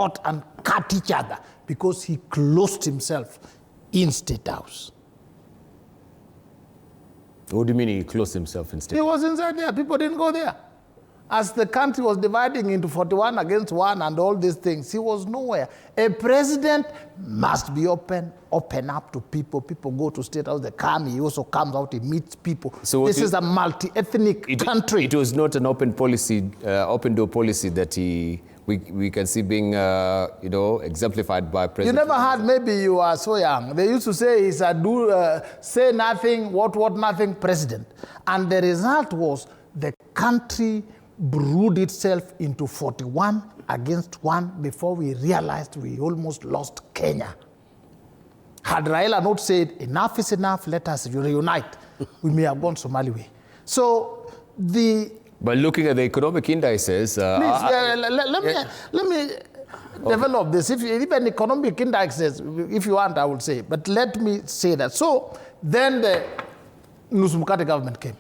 fought and cut each other because he closed himself in State House. What do you mean he closed himself in State House? He was inside there. People didn't go there. As the country was dividing into 41 against 1 and all these things, he was nowhere. A president must be open up to people. People go to State House, they come, he also comes out, he meets people. So this is a multi-ethnic country. It was not an open policy, open door policy that we can see being, exemplified by President. You never heard, maybe you are so young, they used to say he's a say nothing, what nothing president. And the result was the country brewed itself into 41 against 1 before we realized we almost lost Kenya. Had Raila not said, enough is enough, let us reunite, we may have gone Somali way. So But looking at the economic indices... let me develop this. Even economic indexes, if you want, I will say. But let me say that. So then the Nusumkati government came,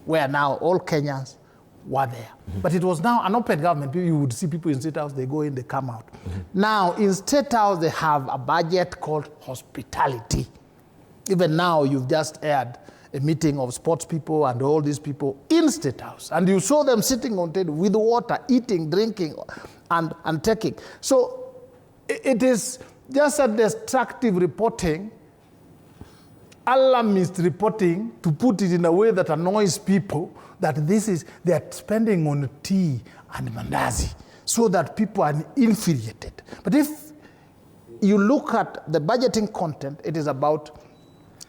where now all Kenyans were there. But it was now an open government. You would see people in State House, they go in, they come out. Now, in State House, they have a budget called hospitality. Even now, you've just aired a meeting of sports people and all these people in State House. And you saw them sitting on table with water, eating, drinking, and taking. So it is just a destructive reporting, alarmist reporting, to put it in a way that annoys people, that they are spending on tea and mandazi, so that people are infuriated. But if you look at the budgeting content, it is about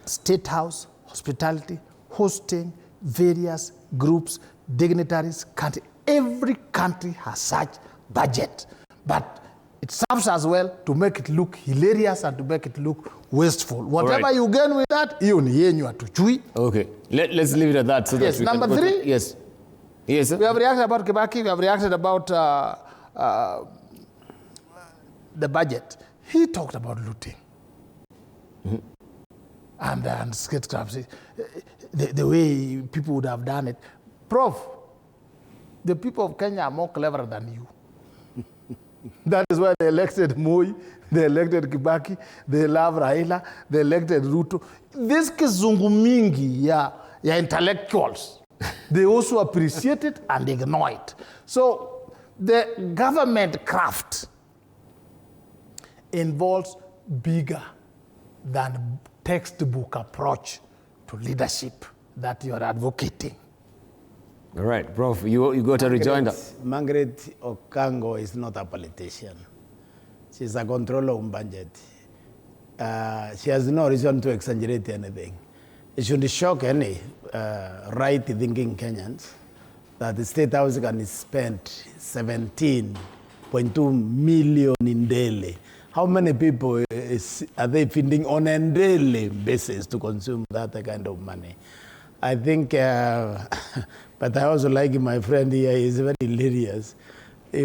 State House, hospitality, hosting, various groups, dignitaries, country. Every country has such budget. But it serves as well to make it look hilarious and to make it look wasteful. Whatever you gain with that, you chui. Okay, let's leave it at that. So yes, that number 3. Yes. Yes, sir. We have reacted about Kibaki, we have reacted about the budget. He talked about looting. And statecraft, the way people would have done it. Prof, the people of Kenya are more clever than you. That is why they elected Moi, they elected Kibaki, they love Raila, they elected Ruto. This kizungu mingi ya intellectuals, they also appreciate it and ignore it. So the government craft involves bigger than textbook approach to leadership that you are advocating. All right, Prof, you got a rejoinder. Margaret Okango is not a politician. She's a controller of budget. She has no reason to exaggerate anything. It should shock any right-thinking Kenyans that the State House can spend 17.2 million in daily. How many people are they feeding on a daily basis to consume that kind of money? I think, but I also like my friend here, he's very hilarious. He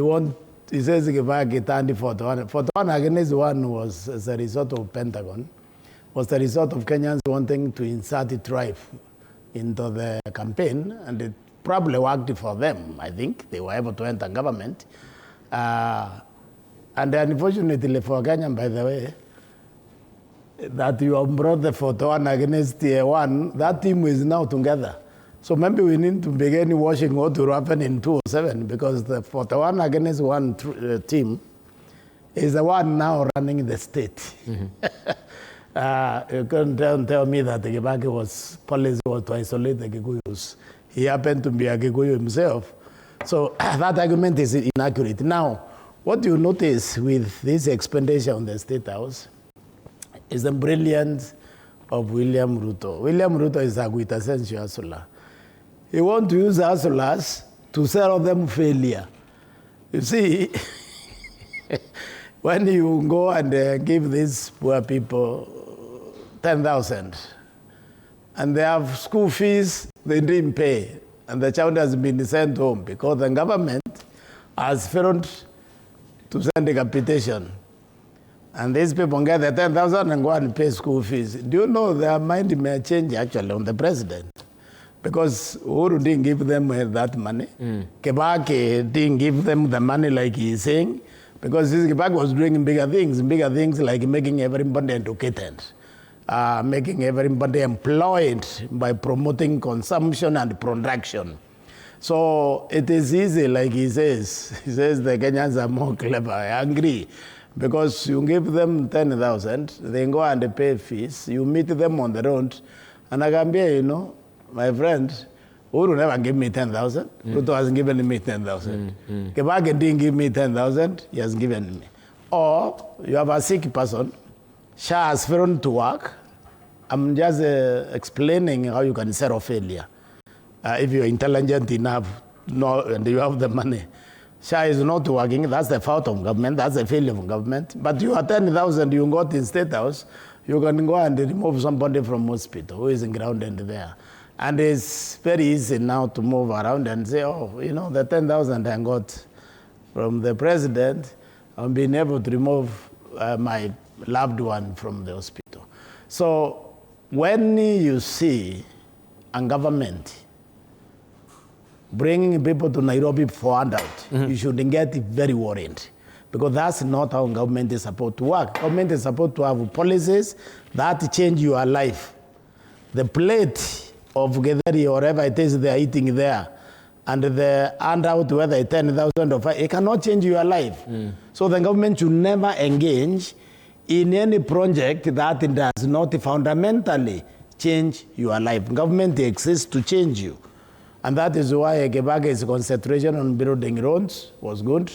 says Githeri 41. 41 against 1 was as a result of Pentagon, was the result of Kenyans wanting to insert the tribe into the campaign, and it probably worked for them. I think they were able to enter government. And unfortunately for Kenya, by the way, that you have brought the 41 against the 1, that team is now together. So maybe we need to begin watching what will happen in 2007, because the 41 against 1 team is the one now running the state. You couldn't tell me that the Kibaki policy was to isolate the Giguyus. He happened to be a Giguyu himself. So that argument is inaccurate. Now, what you notice with this expenditure on the State House is the brilliance of William Ruto. William Ruto is a quintessential hustler. He wants to use hustlers to sell them failure. You see, when you go and give these poor people 10,000, and they have school fees they didn't pay, and the child has been sent home because the government has failed to send a capitation. And these people get the 10,000 and go and pay school fees. Do you know their mind may change actually on the president? Because Uhuru didn't give them that money. Kibaki didn't give them the money like he's saying, Because Kibaki was doing bigger things like making everybody educated, making everybody employed by promoting consumption and production. So it is easy, like he says the Kenyans are more clever. I agree. Because you give them 10,000, they go and pay fees, you meet them on the road, and I can be, my friend, Uru never give me 10,000. Ruto hasn't given me 10,000. Kibaki didn't give me 10,000, he has given me. Or you have a sick person, SHA has failed to work. I'm just explaining how you can settle failure. If you're intelligent enough and you have the money. SHA is not working, that's the fault of government, that's the failure of government. But you are 10,000, you got in State House, you can go and remove somebody from hospital who is grounded there. And it's very easy now to move around and say, the 10,000 I got from the president, I'm being able to remove my loved one from the hospital. So when you see a government bringing people to Nairobi for handout, you should get very worried. Because that's not how government is supposed to work. Government is supposed to have policies that change your life. The plate of Githeri or whatever it is they are eating there, and the handout, whether it's 10,000 or 5, it cannot change your life. So the government should never engage in any project that does not fundamentally change your life. Government exists to change you. And that is why Kibaki's concentration on building roads was good.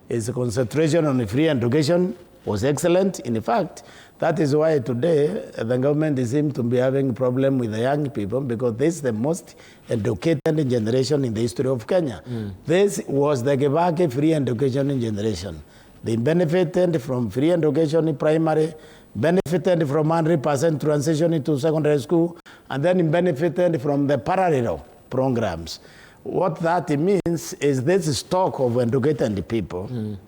His concentration on free education was excellent. In fact, that is why today the government seems to be having a problem with the young people, because this is the most educated generation in the history of Kenya. This was the Kibaki free education generation. They benefited from free education in primary, benefited from 100% transition into secondary school, and then benefited from the parallel programs. What that means is this stock of educated people,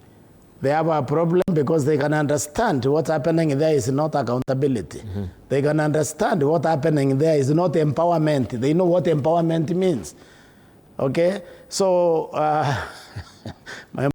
they have a problem because they can understand what's happening there is not accountability. They can understand what's happening there is not empowerment. They know what empowerment means. Okay? So, my